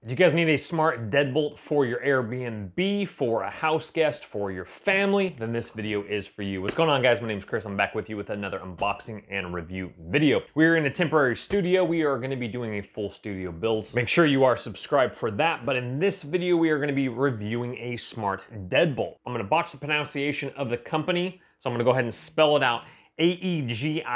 Do you guys need a smart deadbolt for your Airbnb, for a house guest, for your family? Then this video is for you. What's going on, guys? My name is Chris. I'm back with you with another unboxing and review video. We're in a temporary studio. We are going to be doing a full studio build. Make sure you are subscribed for that. But in this video, we are going to be reviewing a smart deadbolt. I'm going to botch the pronunciation of the company, so I'm going to go ahead and spell it out. Aegislink,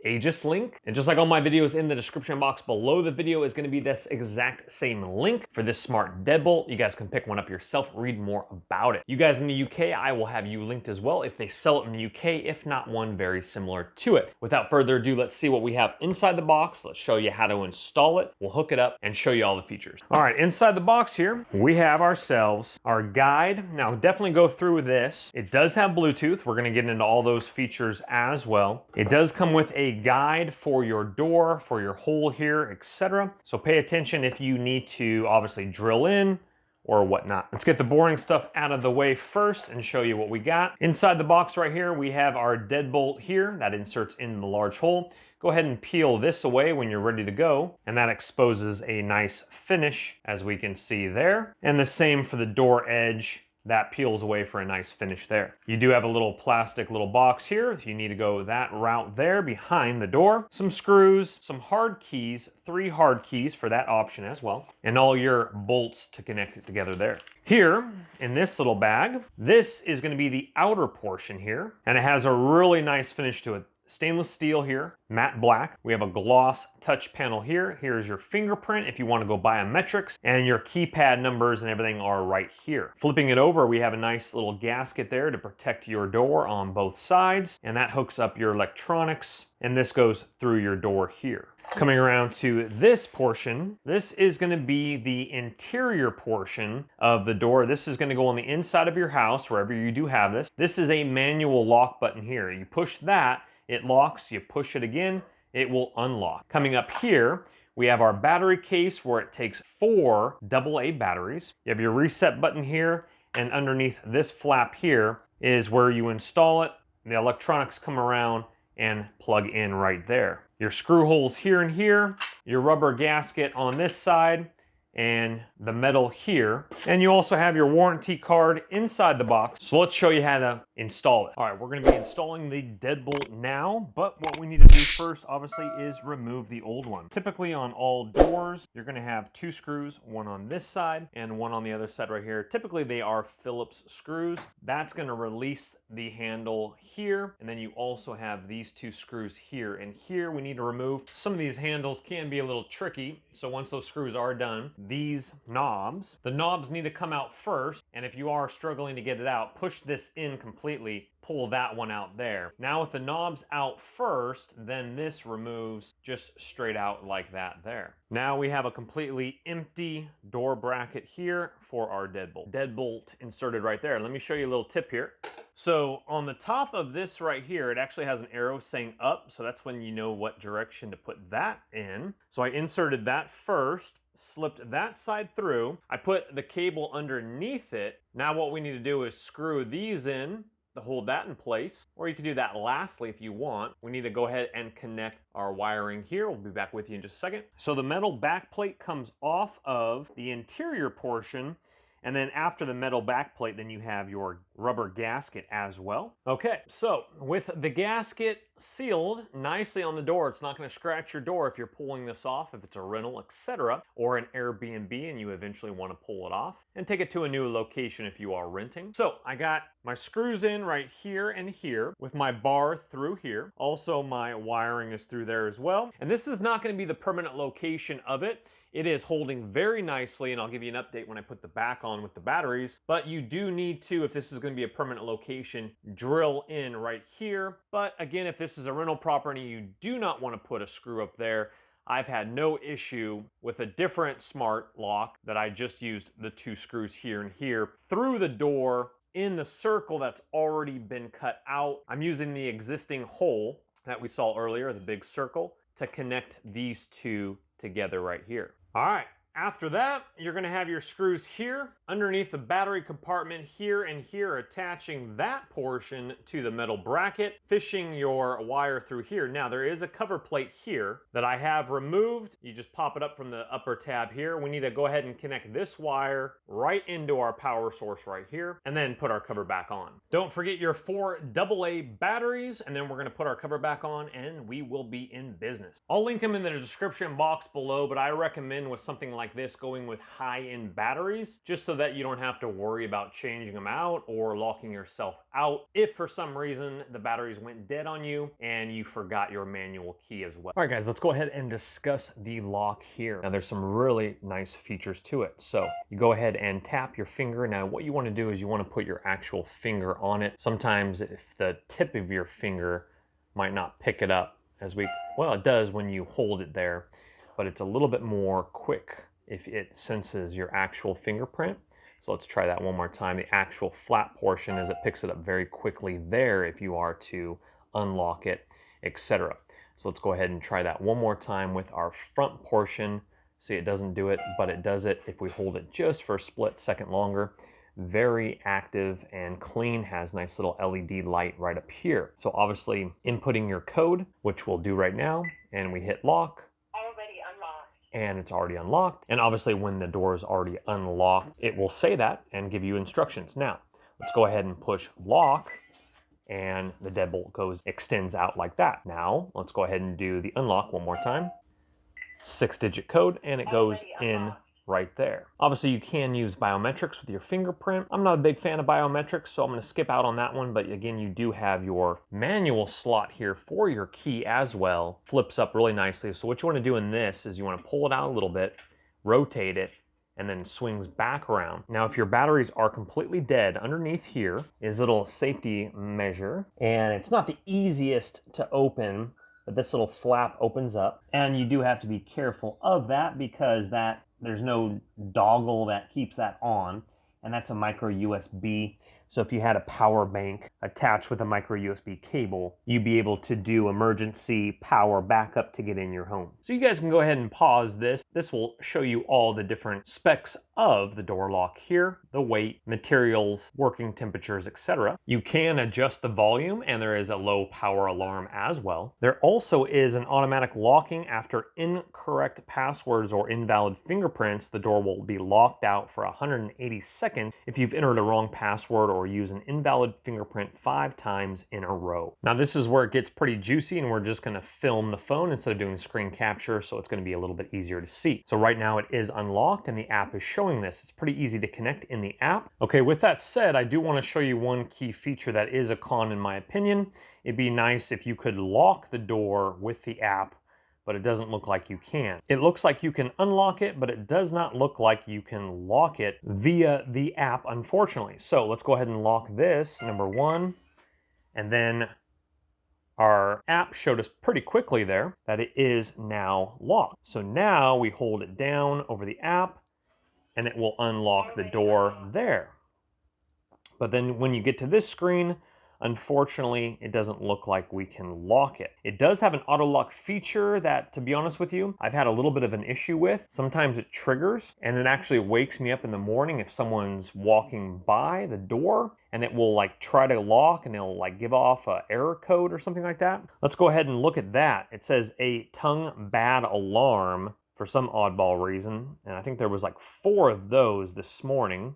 Aegislink. And just like all my videos, in the description box below the video is going to be this exact same link for this smart deadbolt. You guys can pick one up yourself, read more about it. You guys in the UK, I will have you linked as well if they sell it in the UK, if not one very similar to it. Without further ado, let's see what we have inside the box. Let's show you how to install it. We'll hook it up and show you all the features. All right, inside the box here, we have ourselves our guide. Now, definitely go through this. It does have Bluetooth. We're going to get into all those features as well. It does come with a guide for your door, for your hole here, etc. So pay attention if you need to obviously drill in or whatnot. Let's get the boring stuff out of the way first and show you what we got. Inside the box right here, we have our deadbolt here that inserts in the large hole. Go ahead and peel this away when you're ready to go, and that exposes a nice finish, as we can see there. And the same for the door edge. That peels away for a nice finish there. You do have a little plastic little box here if you need to go that route there behind the door. Some screws, some hard keys, 3 hard keys for that option as well, and all your bolts to connect it together there. Here, in this little bag, this is going to be the outer portion here, and it has a really nice finish to it. Stainless steel here, matte black. We have a gloss touch panel here. Here's your fingerprint if you want to go biometrics, and your keypad numbers and everything are right here. Flipping it over, we have a nice little gasket there to protect your door on both sides, and that hooks up your electronics, and this goes through your door here. Coming around to this portion, this is going to be the interior portion of the door. This is going to go on the inside of your house, wherever you do have this. This is a manual lock button here. You push that, it locks, you push it again, it will unlock. Coming up here, we have our battery case where it takes 4 AA batteries. You have your reset button here, and underneath this flap here is where you install it. The electronics come around and plug in right there. Your screw holes here and here, your rubber gasket on this side, and the metal here. And you also have your warranty card inside the box. So let's show you how to install it. All right, we're going to be installing the deadbolt now, but what we need to do first, obviously, is remove the old one. Typically on all doors, you're going to have 2 screws, one on this side and one on the other side right here. Typically they are Phillips screws. That's going to release the handle here, and then you also have these 2 screws here and here we need to remove. Some of these handles can be a little tricky, so once those screws are done, these knobs, the knobs need to come out first, and if you are struggling to get it out, push this in completely, pull that one out there. Now with the knobs out first, then this removes just straight out like that there. Now we have a completely empty door bracket here for our deadbolt. Deadbolt inserted right there. Let me show you a little tip here. So on the top of this right here, it actually has an arrow saying up, so that's when you know what direction to put that in. So I inserted that first, slipped that side through. I put the cable underneath it. Now what we need to do is screw these in to hold that in place, or you can do that lastly if you want. We need to go ahead and connect our wiring here. We'll be back with you in just a second. So the metal back plate comes off of the interior portion, and then after the metal backplate, then you have your rubber gasket as well. Okay, so with the gasket sealed nicely on the door, it's not going to scratch your door if you're pulling this off, if it's a rental, etc., or an Airbnb and you eventually want to pull it off and take it to a new location if you are renting. So I got my screws in right here and here with my bar through here. Also, my wiring is through there as well. And this is not going to be the permanent location of it. It is holding very nicely, and I'll give you an update when I put the back on with the batteries. But you do need to, if this is going to be a permanent location, drill in right here. But again, if this is a rental property, you do not want to put a screw up there. I've had no issue with a different smart lock that I just used the 2 screws here and here through the door in the circle that's already been cut out. I'm using the existing hole that we saw earlier, the big circle, to connect these 2 together right here. All right, After that, you're gonna have your screws here, underneath the battery compartment here and here, attaching that portion to the metal bracket, fishing your wire through here. Now, there is a cover plate here that I have removed. You just pop it up from the upper tab here. We need to go ahead and connect this wire right into our power source right here, and then put our cover back on. Don't forget your 4 AA batteries, and then we're gonna put our cover back on, and we will be in business. I'll link them in the description box below, but I recommend with something like this going with high-end batteries, just so that you don't have to worry about changing them out or locking yourself out if for some reason the batteries went dead on you and you forgot your manual key as well. All right guys, let's go ahead and discuss the lock here. Now there's some really nice features to it. So you go ahead and tap your finger. Now what you want to do is you want to put your actual finger on it. Sometimes if the tip of your finger might not pick it up well, it does when you hold it there, but it's a little bit more quick if it senses your actual fingerprint. So let's try that one more time. The actual flat portion is it picks it up very quickly there if you are to unlock it, etc. So let's go ahead and try that one more time with our front portion. See, it doesn't do it, but it does it if we hold it just for a split second longer. Very active and clean, has nice little LED light right up here. So obviously inputting your code, which we'll do right now, and we hit lock. And it's already unlocked. And obviously when the door is already unlocked, it will say that and give you instructions. Now, let's go ahead and push lock, and the deadbolt extends out like that. Now, let's go ahead and do the unlock one more time. 6-digit code, and it goes in right there. Obviously you can use biometrics with your fingerprint. I'm not a big fan of biometrics, so I'm gonna skip out on that one, but again, you do have your manual slot here for your key as well. Flips up really nicely. So what you wanna do in this is you wanna pull it out a little bit, rotate it, and then swings back around. Now, if your batteries are completely dead, underneath here is a little safety measure, and it's not the easiest to open, but this little flap opens up, and you do have to be careful of that because there's no doggle that keeps that on, and that's a micro USB. So if you had a power bank attached with a micro USB cable, you'd be able to do emergency power backup to get in your home. So you guys can go ahead and pause this. This will show you all the different specs of the door lock here, the weight, materials, working temperatures, etc. You can adjust the volume, and there is a low power alarm as well. There also is an automatic locking after incorrect passwords or invalid fingerprints. The door will be locked out for 180 seconds if you've entered a wrong password or use an invalid fingerprint 5 times in a row. Now this is where it gets pretty juicy, and we're just gonna film the phone instead of doing screen capture, so it's gonna be a little bit easier to see. So right now it is unlocked and the app is showing this. It's pretty easy to connect in the app. Okay, with that said, I do wanna show you one key feature that is a con in my opinion. It'd be nice if you could lock the door with the app, but it doesn't look like you can. It looks like you can unlock it, but it does not look like you can lock it via the app, unfortunately. So let's go ahead and lock this, number 1. And then our app showed us pretty quickly there that it is now locked. So now we hold it down over the app, and it will unlock the door there. But then when you get to this screen, unfortunately, it doesn't look like we can lock it. It does have an auto lock feature that, to be honest with you, I've had a little bit of an issue with. Sometimes it triggers, and it actually wakes me up in the morning if someone's walking by the door, and it will like try to lock, and it'll like give off an error code or something like that. Let's go ahead and look at that. It says a tongue bad alarm for some oddball reason, and I think there was like 4 of those this morning.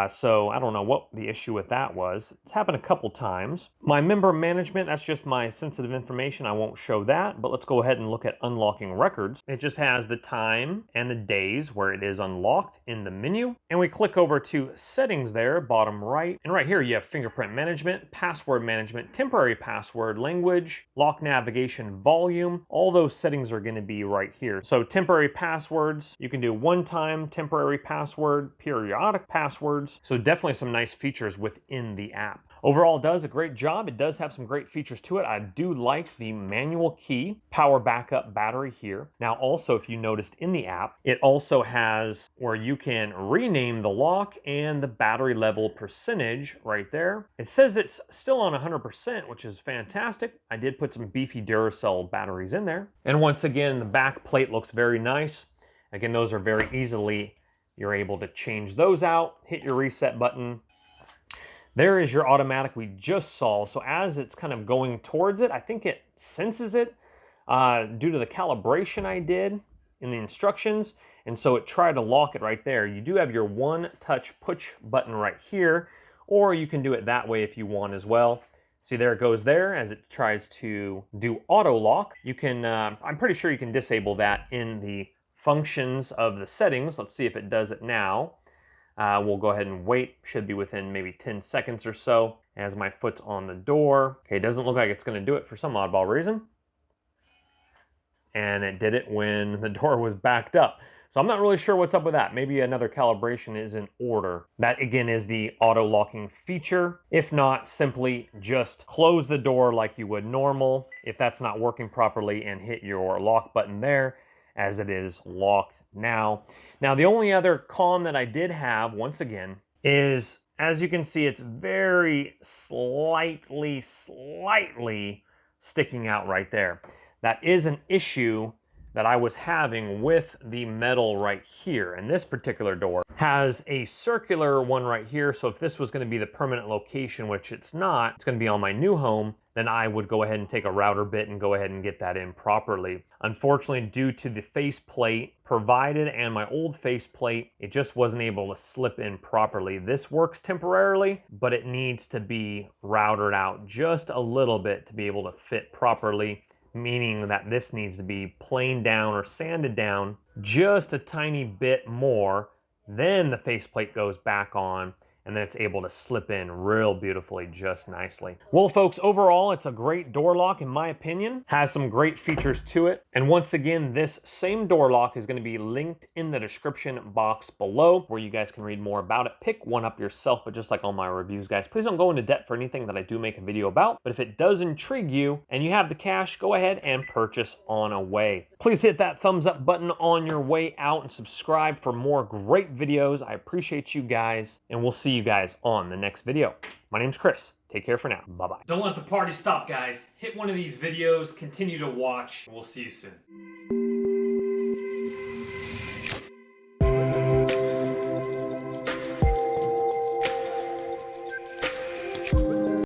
So I don't know what the issue with that was. It's happened a couple times. My member management, that's just my sensitive information. I won't show that, but let's go ahead and look at unlocking records. It just has the time and the days where it is unlocked in the menu. And we click over to settings there, bottom right. And right here you have fingerprint management, password management, temporary password, language, lock navigation, volume. All those settings are gonna be right here. So temporary passwords, you can do one-time temporary password, periodic passwords. So definitely some nice features within the app. Overall, it does a great job. It does have some great features to it. I do like the manual key, power backup battery here. Now also, if you noticed in the app, it also has where you can rename the lock and the battery level percentage right there. It says it's still on 100%, which is fantastic. I did put some beefy Duracell batteries in there. And once again, the back plate looks very nice. Again, those are very easily, you're able to change those out, hit your reset button. There is your automatic we just saw. So as it's kind of going towards it, I think it senses it due to the calibration I did in the instructions. And so it tried to lock it right there. You do have your one touch push button right here, or you can do it that way if you want as well. See, there it goes there as it tries to do auto lock. You can, I'm pretty sure you can disable that in the functions of the settings. Let's see if it does it now. We'll go ahead and wait. Should be within maybe 10 seconds or so as my foot's on the door. Okay, it doesn't look like it's gonna do it for some oddball reason. And it did it when the door was backed up. So I'm not really sure what's up with that. Maybe another calibration is in order. That again is the auto locking feature. If not, simply just close the door like you would normal if that's not working properly and hit your lock button there as it is locked now. Now the only other con that I did have, once again, is as you can see it's very slightly sticking out right there. That is an issue that I was having with the metal right here. And this particular door has a circular one right here. So if this was gonna be the permanent location, which it's not, it's gonna be on my new home, then I would go ahead and take a router bit and go ahead and get that in properly. Unfortunately, due to the faceplate provided and my old faceplate, it just wasn't able to slip in properly. This works temporarily, but it needs to be routed out just a little bit to be able to fit properly, meaning that this needs to be planed down or sanded down just a tiny bit more. Then the faceplate goes back on, and then it's able to slip in real beautifully, just nicely. Well, folks, overall, it's a great door lock in my opinion. Has some great features to it. And once again, this same door lock is gonna be linked in the description box below where you guys can read more about it. Pick one up yourself, but just like all my reviews, guys, please don't go into debt for anything that I do make a video about. But if it does intrigue you and you have the cash, go ahead and purchase on away. Please hit that thumbs up button on your way out and subscribe for more great videos. I appreciate you guys, and we'll see you guys on the next video. My name's Chris. Take care for now. Bye-bye. Don't let the party stop, guys. Hit one of these videos, continue to watch, and we'll see you soon.